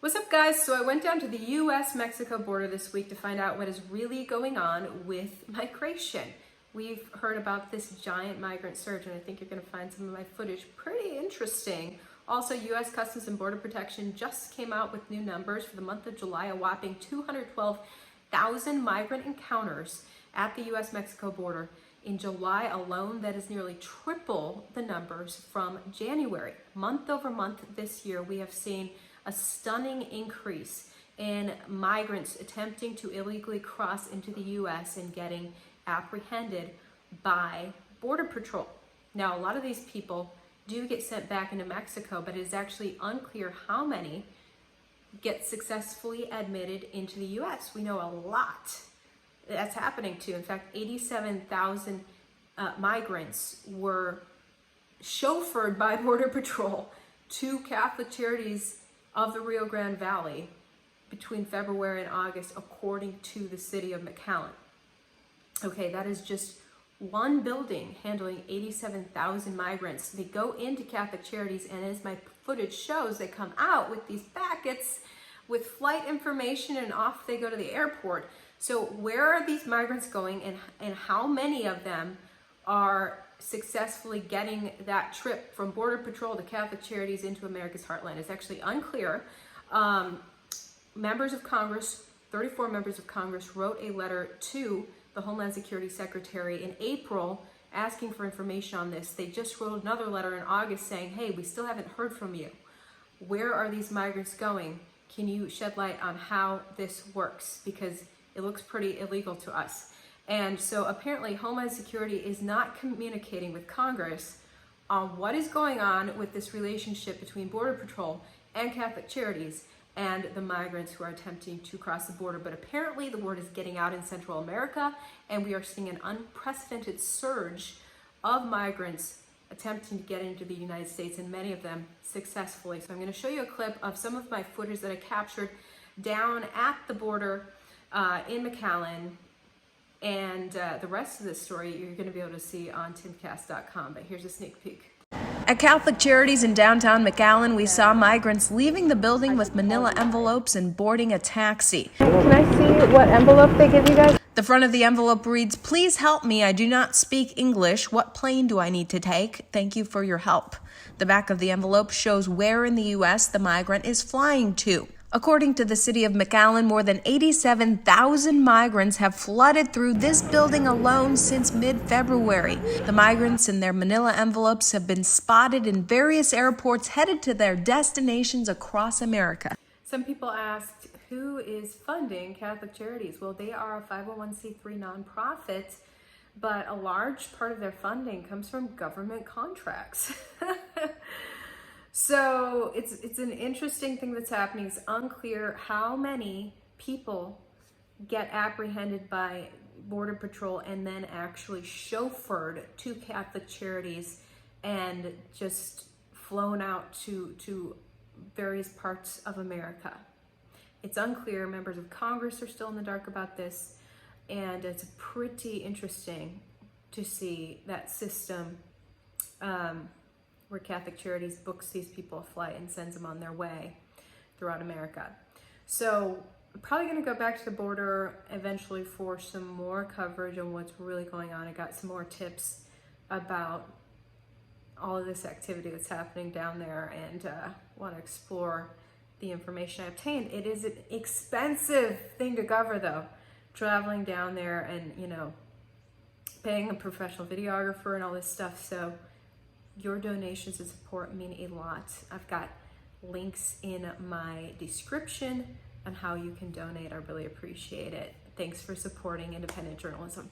What's up, guys? So I went down to the US-Mexico border this week to find out what is really going on with migration. We've heard about this giant migrant surge, and I think you're going to find some of my footage pretty interesting. Also, US Customs and Border Protection just came out with new numbers for the month of July, a whopping 212,000 migrant encounters at the US-Mexico border. In July alone, that is nearly triple the numbers from January. Month over month this year, we have seen a stunning increase in migrants attempting to illegally cross into the US and getting apprehended by Border Patrol. Now, a lot of these people do get sent back into Mexico, but it is actually unclear how many get successfully admitted into the US. We know a lot that's happening too. In fact, 87,000 migrants were chauffeured by Border Patrol to Catholic Charities of the Rio Grande Valley between February and August, according to the city of McAllen. Okay, that is just one building handling 87,000 migrants. They go into Catholic Charities, and as my footage shows, they come out with these packets with flight information, and off they go to the airport. So where are these migrants going, and how many of them are successfully getting that trip from Border Patrol to Catholic Charities into America's heartland? It's actually unclear. Members of Congress, 34 members of Congress, wrote a letter to the Homeland Security Secretary in April asking for information on this. They just wrote another letter in August saying, hey, we still haven't heard from you. Where are these migrants going? Can you shed light on how this works? Because it looks pretty illegal to us. And so apparently Homeland Security is not communicating with Congress on what is going on with this relationship between Border Patrol and Catholic Charities and the migrants who are attempting to cross the border. But apparently the word is getting out in Central America, and we are seeing an unprecedented surge of migrants attempting to get into the United States, and many of them successfully. So I'm going to show you a clip of some of my footage that I captured down at the border in McAllen. And the rest of this story you're going to be able to see on timcast.com, but here's a sneak peek. At Catholic Charities in downtown McAllen, we saw migrants leaving the building with manila envelopes and boarding a taxi. Can I see what envelope they give you guys? The front of the envelope reads, "Please help me. I do not speak English. What plane do I need to take? Thank you for your help." The back of the envelope shows where in the U.S. the migrant is flying to. According to the city of McAllen, more than 87,000 migrants have flooded through this building alone since mid-February. The migrants and their manila envelopes have been spotted in various airports headed to their destinations across America. Some people asked, who is funding Catholic Charities? Well, they are a 501c3 nonprofit, but a large part of their funding comes from government contracts. So it's an interesting thing that's happening. It's unclear how many people get apprehended by Border Patrol and then actually chauffeured to Catholic Charities and just flown out to various parts of America. It's unclear. Members of Congress are still in the dark about this, and it's pretty interesting to see that system where Catholic Charities books these people a flight and sends them on their way throughout America. So I'm probably going to go back to the border eventually for some more coverage on what's really going on. I got some more tips about all of this activity that's happening down there, and want to explore the information I obtained. It is an expensive thing to cover, though, traveling down there and, you know, paying a professional videographer and all this stuff. So your donations and support mean a lot. I've got links in my description on how you can donate. I really appreciate it. Thanks for supporting independent journalism.